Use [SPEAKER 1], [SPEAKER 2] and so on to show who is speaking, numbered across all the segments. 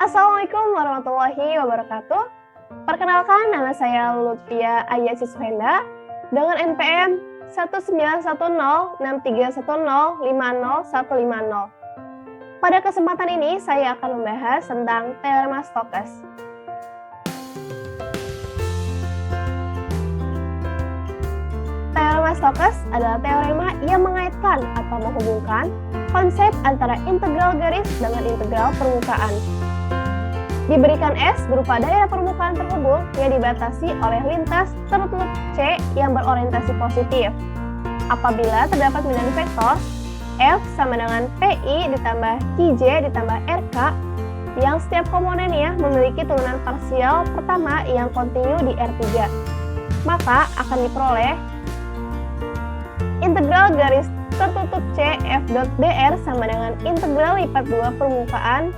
[SPEAKER 1] Assalamualaikum warahmatullahi wabarakatuh. Perkenalkan, nama saya Lutfia Ayasi Suhenda dengan NPM 191063105050. Pada kesempatan ini saya akan membahas tentang teorema Stokes. Teorema Stokes adalah teorema yang mengaitkan atau menghubungkan konsep antara integral garis dengan integral permukaan. Diberikan S berupa daerah permukaan terhubung yang dibatasi oleh lintas tertutup C yang berorientasi positif. Apabila terdapat bilangan vektor F sama dengan PI ditambah QJ ditambah RK yang setiap komponennya memiliki turunan parsial pertama yang kontinu di R3, maka akan diperoleh integral garis tertutup C F dot dr sama dengan integral lipat 2 permukaan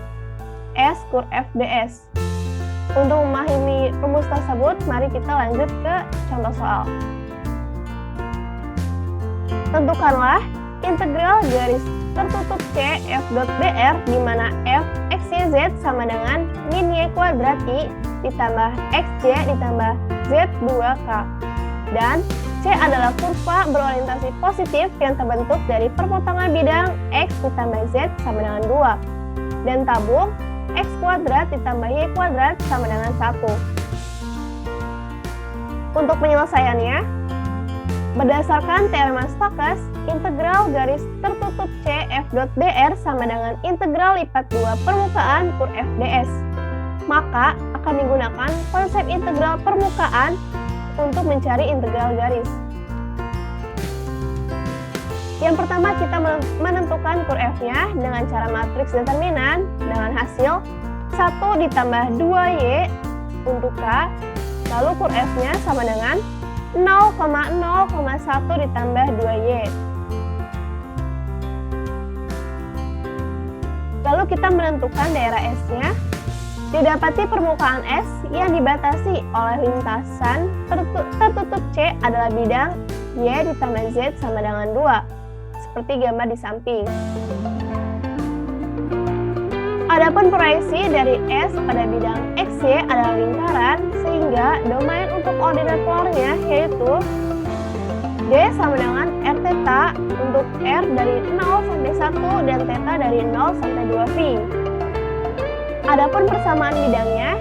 [SPEAKER 1] S kur F ds. Untuk memahami rumus tersebut, mari kita lanjut ke contoh soal. Tentukanlah integral garis tertutup C F dot dr di mana F x y z sama dengan min y kuadrat I ditambah xj ditambah z2k, dan C adalah kurva berorientasi positif yang terbentuk dari perpotongan bidang X ditambah Z sama dengan 2, dan tabung X kuadrat ditambah Y kuadrat sama dengan 1. Untuk penyelesaiannya, berdasarkan teorema Stokes, integral garis tertutup C F dot dr sama dengan integral lipat 2 permukaan kur F ds. Maka akan digunakan konsep integral permukaan untuk mencari integral garis. Yang pertama, kita menentukan kur F-nya dengan cara matriks determinan dengan hasil 1 ditambah 2Y untuk K, lalu kur F-nya sama dengan 0,0,1 ditambah 2Y. Lalu kita menentukan daerah S-nya. Didapati permukaan S yang dibatasi oleh lintasan tertutup C adalah bidang Y ditambah Z sama dengan 2, seperti gambar di samping. Adapun proyeksi dari S pada bidang XY adalah lingkaran, sehingga domain untuk ordinatornya yaitu D sama dengan R theta untuk R dari 0 sampai 1 dan theta dari 0 sampai 2 phi. Adapun persamaan bidangnya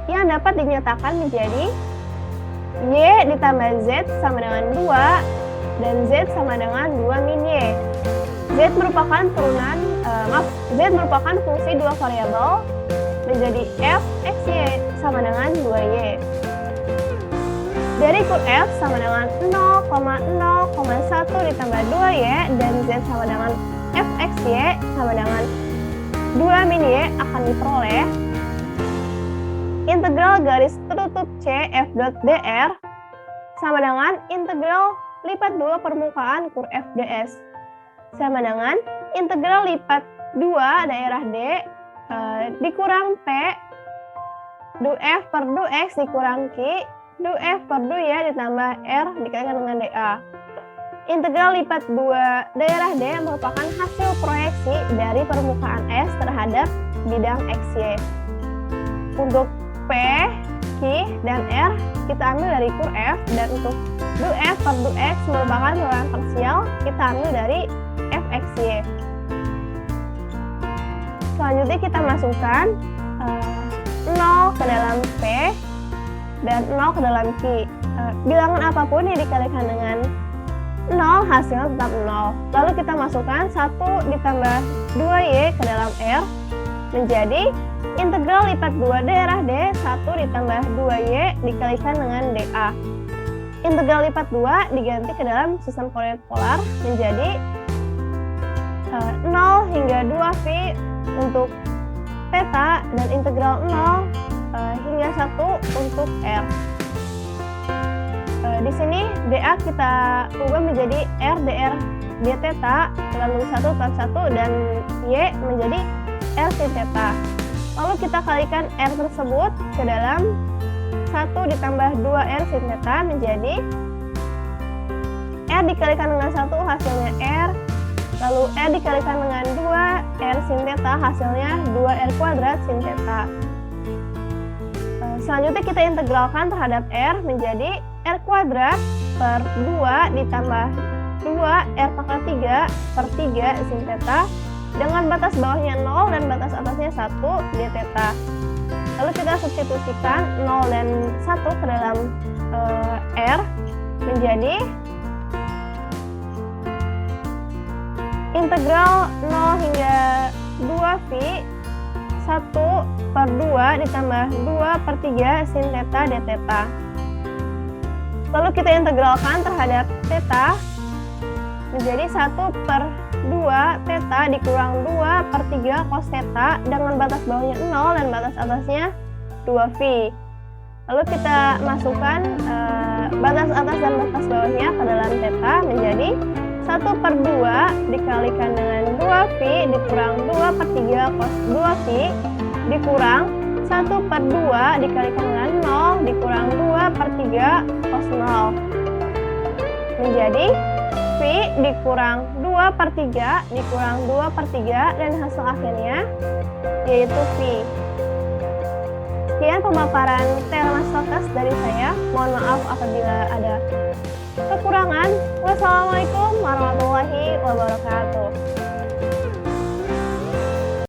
[SPEAKER 1] yang dapat dinyatakan menjadi Y ditambah Z sama dengan 2 dan Z sama dengan 2 min Y. Z merupakan fungsi dua variabel menjadi F x Y sama dengan 2Y. Dari kur F sama dengan 0,0,1 ditambah 2Y dan Z sama dengan F x Y sama dengan 2 min Y akan diperoleh integral garis tertutup C F dot dr sama dengan integral lipat 2 permukaan kur F ds sama dengan integral lipat 2 daerah D dikurang P du F per du X dikurang Q du F per du Y ditambah R dikalikan dengan dA. Integral lipat 2 daerah D merupakan hasil proyeksi dari permukaan S terhadap bidang XY. Untuk P, Q, dan R kita ambil dari kur F, dan untuk du F per du X merupakan turunan parsial, kita ambil dari Fxy. Selanjutnya kita masukkan 0 ke dalam P dan 0 ke dalam Q. Bilangan apapun yang dikalikan dengan 0 hasilnya tetap 0. Lalu kita masukkan 1 ditambah 2Y ke dalam R menjadi integral lipat 2 daerah D 1 ditambah 2Y dikalikan dengan dA. Integral lipat 2 diganti ke dalam sistem koordinat polar menjadi 0 hingga 2 phi untuk theta dan integral 0 hingga 1 untuk R. Di sini dA kita ubah menjadi R dr d theta, lalu 1 plus 1 dan Y menjadi R sin theta. Lalu kita kalikan R tersebut ke dalam 1 ditambah 2R sin theta menjadi R dikalikan dengan 1 hasilnya R Lalu R dikalikan dengan 2R sin theta, hasilnya 2R kuadrat sin theta. Selanjutnya kita integralkan terhadap R menjadi R kuadrat per 2 ditambah 2R pangkat 3 per 3 sin theta dengan batas bawahnya 0 dan batas atasnya 1 d theta. Lalu kita substitusikan 0 dan 1 ke dalam R menjadi integral 0 hingga 2V 1 per 2 ditambah 2 per 3 sin theta d theta. Lalu kita integralkan terhadap theta menjadi 1 per 2 theta dikurang 2 per 3 cos theta dengan batas bawahnya 0 dan batas atasnya 2V. Lalu kita masukkan batas atas dan batas bawahnya ke dalam theta menjadi 1 per 2 dikalikan dengan 2V dikurang 2 per 3 cos 2V dikurang 1 per 2 dikalikan dengan 0 dikurang 2 per 3 cos 0 menjadi V dikurang 2 per 3 dikurang 2 per 3 dan hasil akhirnya yaitu V. Sekian pemaparan teorema Stokas dari saya. Mohon maaf apabila ada kekurangan. Wassalamualaikum warahmatullahi wabarakatuh.